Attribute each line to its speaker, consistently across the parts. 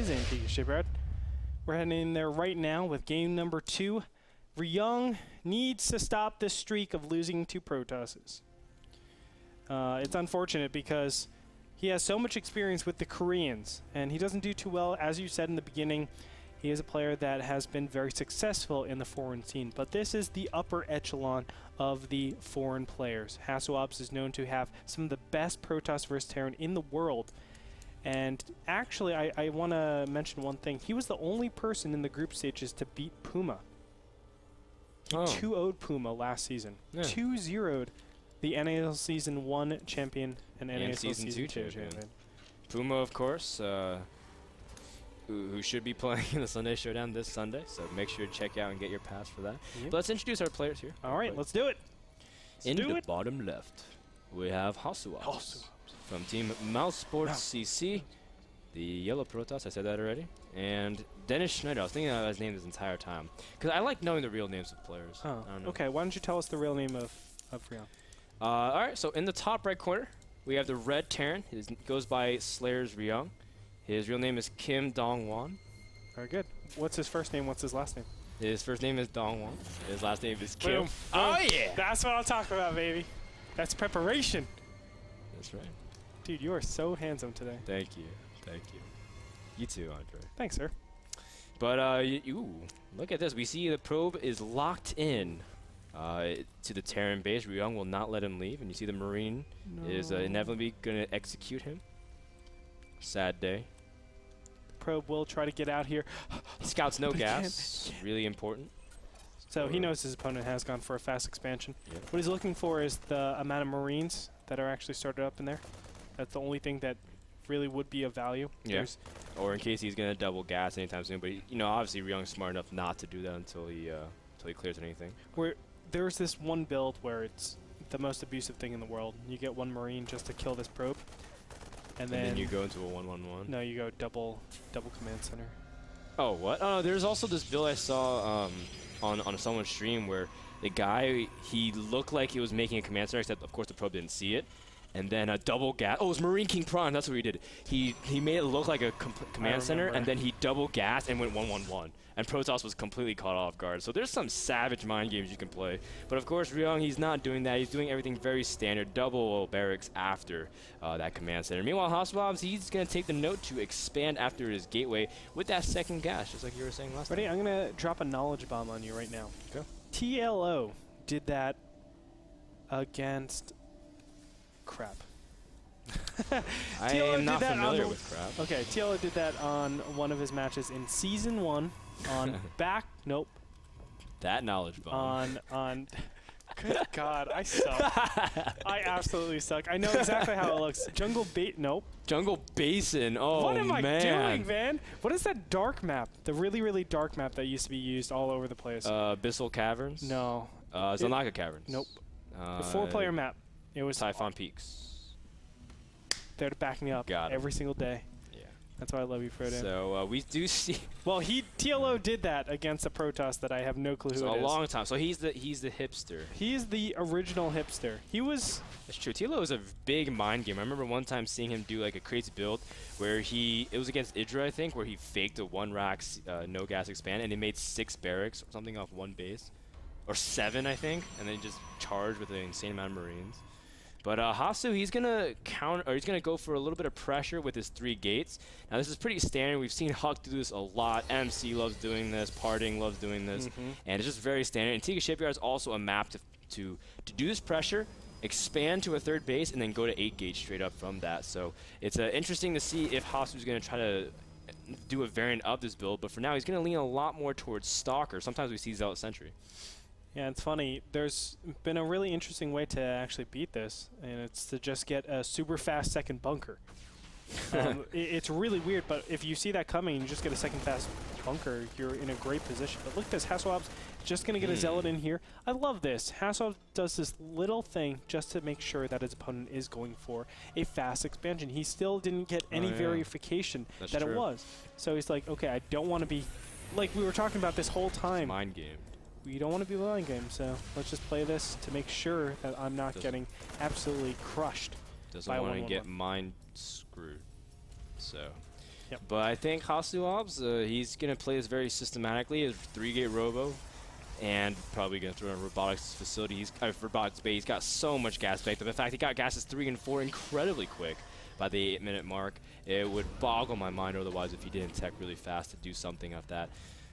Speaker 1: is Antigua Shipyard. We're heading in there right now with game number 2. Ryung needs to stop this streak of losing to Protosses. It's unfortunate because he has so much experience with the Koreans, and he doesn't do too well. As you said in the beginning, he is a player that has been very successful in the foreign scene, but this is the upper echelon of the foreign players. HasuObs is known to have some of the best Protoss versus Terran in the world. And actually, I want to mention one thing. He was the only person in the group stages to beat Puma. He 2-0'd Puma last season. 2-0'd the NASL Season 1 champion and NASL Season 2 champion.
Speaker 2: Puma, of course, who should be playing in the Sunday Showdown this Sunday, so make sure to check out and get your pass for that. But let's introduce our players here.
Speaker 1: All right, let's do it.
Speaker 2: In the bottom left, we have HasuObs from Team Mouse Sports CC, the yellow Protoss, I said that already, and Dennis Schneider. I was thinking about his name this entire time, because I like knowing the real names of players.
Speaker 1: Oh, okay. Why don't you tell us the real name of Ryung?
Speaker 2: All right, so in the top right corner, we have the red Terran. He goes by Slayer's Ryung. His real name is Kim Dong-won.
Speaker 1: Very good. What's his first name? What's his last name?
Speaker 2: His first name is Dong-won. His last name is Kim.
Speaker 1: Boom.
Speaker 2: Oh, yeah!
Speaker 1: That's what I'm talking about, baby. That's preparation.
Speaker 2: That's right.
Speaker 1: Dude, you are so handsome today.
Speaker 2: Thank you. Thank you. You too, Andre.
Speaker 1: Thanks, sir.
Speaker 2: But, look at this. We see the probe is locked in to the Terran base. Ryung will not let him leave. And you see the Marine is inevitably going to execute him. Sad day.
Speaker 1: Probe will try to get out here.
Speaker 2: Scouts no gas. Really important.
Speaker 1: So he knows his opponent has gone for a fast expansion. What he's looking for is the amount of Marines that are actually started up in there. That's the only thing that really would be of value.
Speaker 2: Yeah. Or in case he's going to double gas anytime soon. But, you know, obviously Ryung's smart enough not to do that until he clears anything.
Speaker 1: There's this one build where it's the most abusive thing in the world. You get one Marine just to kill this probe. And then
Speaker 2: you go into a 1-1-1.
Speaker 1: No, you go double command center.
Speaker 2: Oh, what? Oh, there's also this build I saw on someone's stream where the guy, he looked like he was making a command center, except of course the probe didn't see it. And then a double gas. Oh, it was Marine King Prime. That's what he did. He made it look like a command center, and then he double gassed and went 1-1-1. And Protoss was completely caught off guard. So there's some savage mind games you can play. But of course, Ryung, he's not doing that. He's doing everything very standard, double barracks after that command center. Meanwhile, HasuObs, he's going to take the note to expand after his gateway with that second gas, just like you were saying last time.
Speaker 1: Ready? I'm going to drop a knowledge bomb on you right now.
Speaker 2: Go.
Speaker 1: TLO did that against... crap.
Speaker 2: I am not familiar with crap.
Speaker 1: Okay, TLO did that on one of his matches in Season 1 on
Speaker 2: that knowledge bomb.
Speaker 1: Good God, I suck. I absolutely suck. I know exactly how it looks. Jungle Basin. Oh,
Speaker 2: what am
Speaker 1: I doing, man? What is that dark map? The really, really dark map that used to be used all over the place.
Speaker 2: Abyssal Caverns?
Speaker 1: No.
Speaker 2: Zanaka Caverns?
Speaker 1: Nope. The 4-player map. It was
Speaker 2: Typhon Peaks.
Speaker 1: They're to back me up every single day. Yeah. That's why I love you, Frodo.
Speaker 2: So we do see.
Speaker 1: Well, TLO did that against a Protoss that I have no clue who it is.
Speaker 2: A long time. So he's the hipster.
Speaker 1: He is the original hipster. He was.
Speaker 2: That's true. TLO is a big mind game. I remember one time seeing him do like a crazy build where it was against Idra, I think, where he faked a 1-rack no gas expand and he made 6 barracks or something off one base, or 7, I think, and then he just charged with an insane amount of Marines. But Hasu, he's gonna go for a little bit of pressure with his 3 gates. Now this is pretty standard. We've seen Huck do this a lot. MC loves doing this. Parting loves doing this, and it's just very standard. Antigua Shipyard is also a map to do this pressure, expand to a 3rd base, and then go to 8 gauge straight up from that. So it's interesting to see if Hasu's gonna try to do a variant of this build. But for now, he's gonna lean a lot more towards Stalker. Sometimes we see Zealot Sentry.
Speaker 1: Yeah, it's funny. There's been a really interesting way to actually beat this, and it's to just get a super fast second bunker. It's really weird, but if you see that coming and you just get a second fast bunker, you're in a great position. But look at this, HasuObs just going to get a Zealot in here. I love this. HasuObs does this little thing just to make sure that his opponent is going for a fast expansion. He still didn't get any verification that it was. So he's like, okay, I don't want to be, like we were talking about this whole time.
Speaker 2: It's mind game.
Speaker 1: We don't want to be mind game, so let's just play this to make sure that I'm not getting absolutely crushed.
Speaker 2: Doesn't want to get mind screwed. So
Speaker 1: Yep.
Speaker 2: But I think HasuObs, he's going to play this very systematically. His 3-gate robo, and probably going to throw in a robotics facility. Robotics bay. He's got so much gas backed up. In fact, he got gases 3 and 4 incredibly quick by the 8-minute mark. It would boggle my mind otherwise if he didn't tech really fast to do something of that.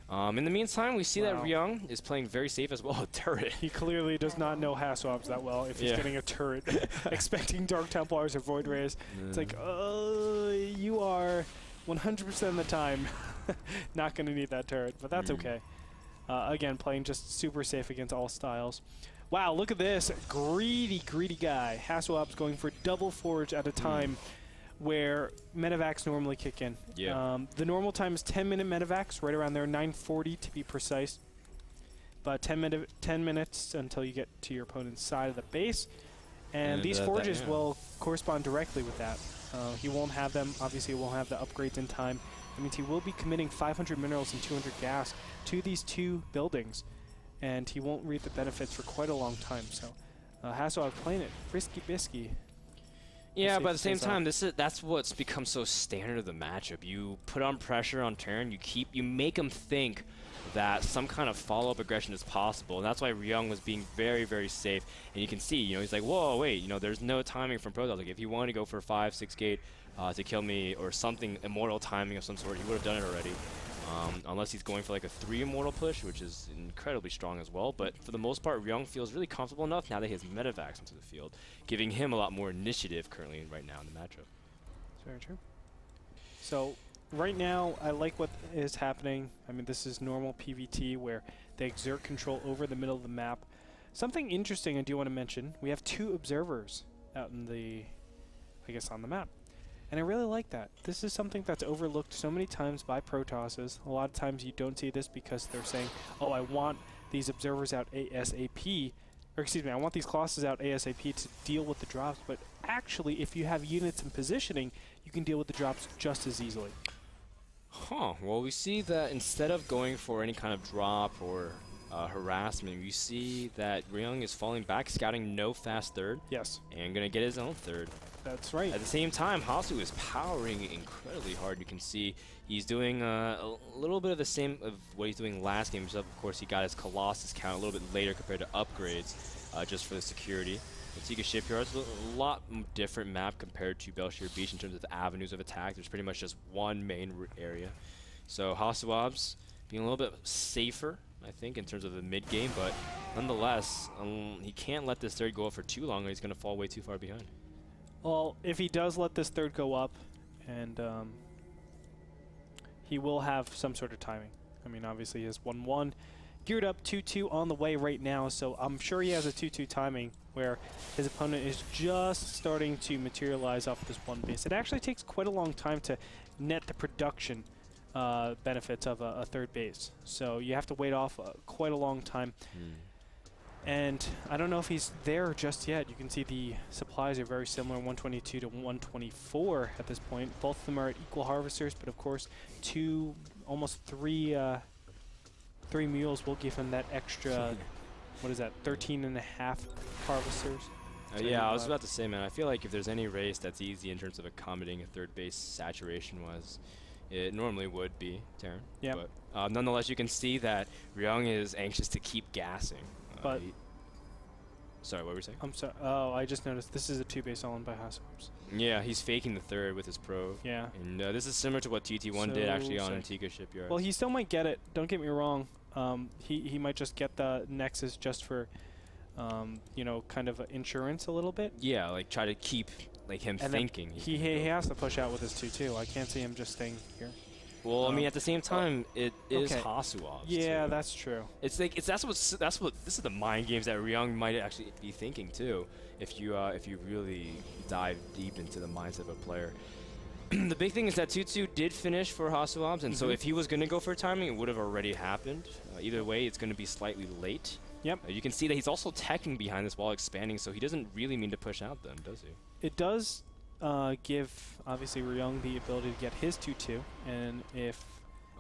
Speaker 2: In the meantime, we see that Ryung is playing very safe as well. A turret.
Speaker 1: He clearly does not know HasuObs that well if he's getting a turret, expecting Dark Templars or Void Rays. It's like, you are 100% of the time not going to need that turret, but that's okay. Again, playing just super safe against all styles. Wow, look at this. Greedy, greedy guy. HasuObs going for double forge at a time where medevacs normally kick in.
Speaker 2: Yeah.
Speaker 1: The normal time is 10-minute medevacs, right around there, 9:40 to be precise. But 10 minutes until you get to your opponent's side of the base. And these forges will correspond directly with that. He won't have them. Obviously, he won't have the upgrades in time. That means he will be committing 500 minerals and 200 gas to these 2 buildings. And he won't reap the benefits for quite a long time. So HasuObs playing it risky bisky.
Speaker 2: Yeah, but at the same time, that's what's become so standard of the matchup. You put on pressure on turn, you make him think that some kind of follow-up aggression is possible, and that's why Ryung was being very, very safe. And you can see, he's like, whoa, wait, there's no timing from Protoss. Like, if he wanted to go for 5-6 gate to kill me or something, immortal timing of some sort, he would have done it already. Unless he's going for like a 3 immortal push, which is incredibly strong as well. But for the most part, Ryung feels really comfortable enough now that he has medevacs into the field, giving him a lot more initiative currently right now in the matchup.
Speaker 1: That's very true. So right now, I like what is happening. I mean, this is normal PvT where they exert control over the middle of the map. Something interesting I do want to mention, we have 2 observers out in the, on the map. And I really like that. This is something that's overlooked so many times by Protosses. A lot of times you don't see this because they're saying, oh, I want these observers out ASAP, or excuse me, I want these Colossus out ASAP to deal with the drops. But actually, if you have units in positioning, you can deal with the drops just as easily.
Speaker 2: Huh. Well, we see that instead of going for any kind of drop or harassment, you see that Ryung is falling back, scouting no fast third.
Speaker 1: Yes. And
Speaker 2: going to get his own third.
Speaker 1: That's right.
Speaker 2: At the same time, Hasu is powering incredibly hard. You can see he's doing a little bit of the same of what he's doing last game. Except, of course, he got his Colossus count a little bit later compared to upgrades just for the security. Antigua Shipyard's a lot different map compared to Belshire Beach in terms of the avenues of attack. There's pretty much just one main area. So HasuObs being a little bit safer, I think, in terms of the mid-game. But nonetheless, he can't let this third go up for too long or he's going to fall way too far behind.
Speaker 1: Well, if he does let this third go up, and he will have some sort of timing. I mean, obviously he has 1-1, geared up 2-2 on the way right now, so I'm sure he has a 2-2 timing where his opponent is just starting to materialize off this one base. It actually takes quite a long time to net the production benefits of a third base, so you have to wait off quite a long time. And I don't know if he's there just yet. You can see the supplies are very similar, 122 to 124 at this point. Both of them are at equal harvesters, but of course, almost three mules will give him that extra, what is that, 13 and a half harvesters.
Speaker 2: Yeah, I was about to say, man, I feel like if there's any race that's easy in terms of accommodating a third base saturation-wise, it normally would be Terran.
Speaker 1: Yeah.
Speaker 2: But nonetheless, you can see that Ryung is anxious to keep gassing.
Speaker 1: But
Speaker 2: sorry, what were you saying?
Speaker 1: I'm sorry. Oh, I just noticed this is a 2-base all-in by HasuObs.
Speaker 2: Yeah, he's faking the third with his pro.
Speaker 1: Yeah.
Speaker 2: And this is similar to what TT1 did actually on Antigua Shipyard.
Speaker 1: Well, he still might get it. Don't get me wrong. He might just get the Nexus just for, kind of insurance a little bit.
Speaker 2: Yeah, like try to keep him
Speaker 1: and
Speaker 2: thinking.
Speaker 1: He has to push out with his 2-2. I can't see him just staying here.
Speaker 2: Well, I mean, at the same time, it is HasuObs.
Speaker 1: Yeah,
Speaker 2: too.
Speaker 1: That's true.
Speaker 2: It's like this is the mind games that Ryung might actually be thinking too. If you really dive deep into the mindset of a player. The big thing is that 2-2 did finish for HasuObs, and so if he was going to go for timing, it would have already happened. Either way, it's going to be slightly late.
Speaker 1: Yep.
Speaker 2: You can see that he's also teching behind this wall, expanding, so he doesn't really mean to push out them, does he?
Speaker 1: It does give, obviously, Ryung the ability to get his 2-2, and if...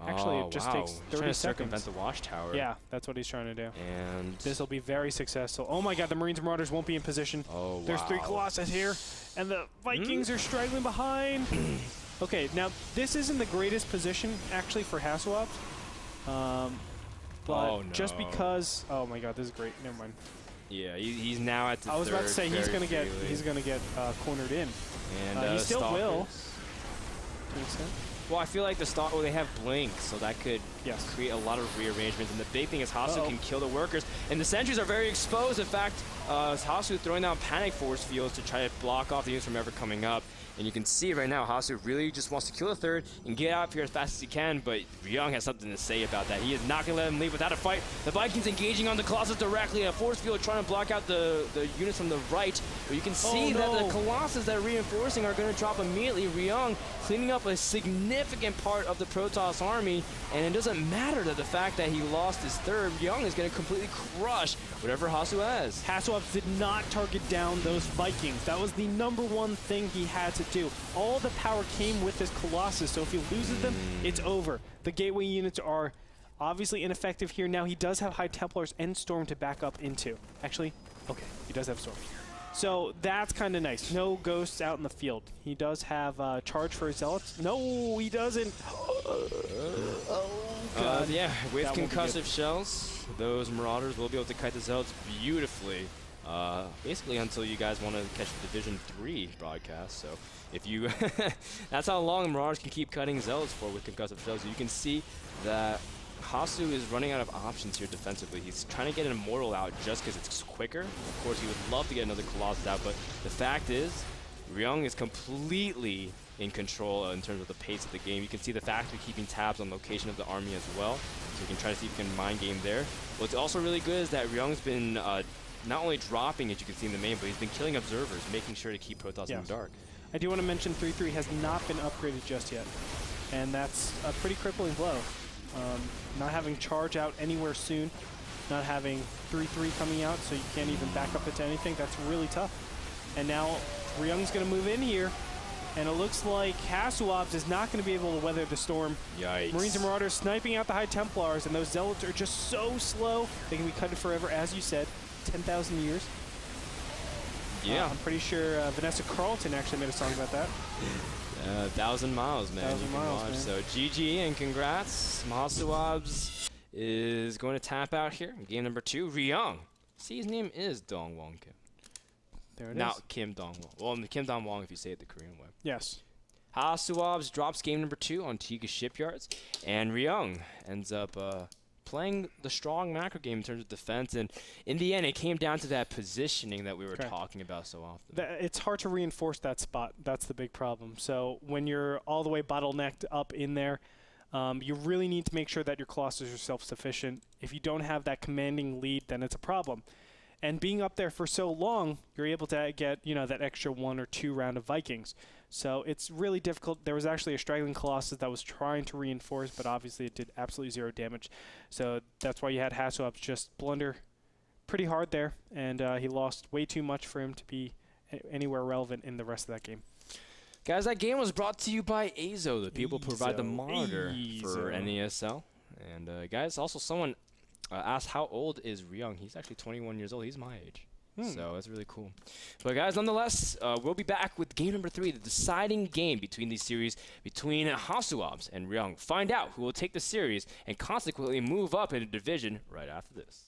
Speaker 1: Actually, it just takes 30 seconds.
Speaker 2: Trying to circumvent the watchtower.
Speaker 1: Yeah, that's what he's trying to do.
Speaker 2: And
Speaker 1: this will be very successful. Oh my god, the Marines and Marauders won't be in position.
Speaker 2: Oh,
Speaker 1: There's 3 Colossus here, and the Vikings are straggling behind. Okay, now this isn't the greatest position actually for HasuObs, but just because. Oh my God, this is great. Never mind.
Speaker 2: Yeah, he's now at the
Speaker 1: I was about to say he's gonna get cornered in.
Speaker 2: And
Speaker 1: he still
Speaker 2: Stalkers.
Speaker 1: will. To an extent.
Speaker 2: Well, I feel like the stock. Well, they have blink, so that could create a lot of rearrangements. And the big thing is Hasu can kill the workers, and the sentries are very exposed. In fact, Hasu throwing down panic force fields to try to block off the units from ever coming up. And you can see right now, Hasu really just wants to kill the third and get out of here as fast as he can, but Ryung has something to say about that. He is not going to let him leave without a fight. The Vikings engaging on the Colossus directly. A force field trying to block out the units from the right. But you can see that the Colossus that are reinforcing are going to drop immediately. Ryung cleaning up a significant part of the Protoss army, and it doesn't matter that the fact that he lost his third. Ryung is going to completely crush whatever Hasu has.
Speaker 1: HasuObs did not target down those Vikings. That was the #1 thing he had to do. All the power came with this Colossus, so if he loses them, it's over. The gateway units are obviously ineffective here. Now he does have High Templars and Storm to back up into. Actually, okay, he does have Storm. So that's kind of nice. No ghosts out in the field. He does have charge for his Zealots. No, he doesn't. God.
Speaker 2: Yeah, with concussive shells, those Marauders will be able to kite the Zealots beautifully. Basically until you guys want to catch the Division 3 broadcast. So if you, that's how long the Marauders can keep cutting Zealots for with concussive shells. You can see that Hasu is running out of options here defensively. He's trying to get an Immortal out just because it's quicker. Of course, he would love to get another Colossus out, but the fact is, Ryung is completely in control in terms of the pace of the game. You can see the Factory keeping tabs on location of the army as well, so you can try to see if you can mind game there. What's also really good is that Ryung's been not only dropping, as you can see in the main, but he's been killing observers, making sure to keep Protoss in the dark.
Speaker 1: I do want to mention 3-3 has not been upgraded just yet, and that's a pretty crippling blow. Not having charge out anywhere soon, not having 3-3 coming out, so you can't even back up into anything. That's really tough. And now Ryung's going to move in here, and it looks like HasuObs is not going to be able to weather the storm.
Speaker 2: Yikes.
Speaker 1: Marines and Marauders sniping out the High Templars, and those Zealots are just so slow. They can be cut forever, as you said, 10,000 years.
Speaker 2: Yeah.
Speaker 1: I'm pretty sure Vanessa Carlton actually made a song about that.
Speaker 2: 1,000 miles, man.
Speaker 1: 1,000 miles, man.
Speaker 2: So GG and congrats. HasuObs is going to tap out here in game number 2. Ryung. See, his name is Dong Wong Kim.
Speaker 1: There it is.
Speaker 2: Not Kim Dong Wong. Well, Kim Dong Wong if you say it the Korean way.
Speaker 1: Yes.
Speaker 2: HasuObs drops game number 2 on Tiga Shipyards, and Ryung ends up playing the strong macro game in terms of defense, and in the end it came down to that positioning that we were talking about so often.
Speaker 1: It's hard to reinforce that spot. That's the big problem. So when you're all the way bottlenecked up in there, you really need to make sure that your Colossus are self-sufficient. If you don't have that commanding lead, then it's a problem. And being up there for so long, you're able to get, you know, that extra 1 or 2 round of Vikings. So it's really difficult. There was actually a straggling Colossus that was trying to reinforce, but obviously it did absolutely 0 damage. So that's why you had HasuObs just blunder pretty hard there, and he lost way too much for him to be anywhere relevant in the rest of that game.
Speaker 2: Guys, that game was brought to you by Azo, the people who provide the monitor for NASL. And guys, also someone asked how old is Ryung. He's actually 21 years old. He's my age. So that's really cool. But guys, nonetheless, we'll be back with game number 3, the deciding game between these series, between HasuObs and Ryung. Find out who will take the series and consequently move up in the division right after this.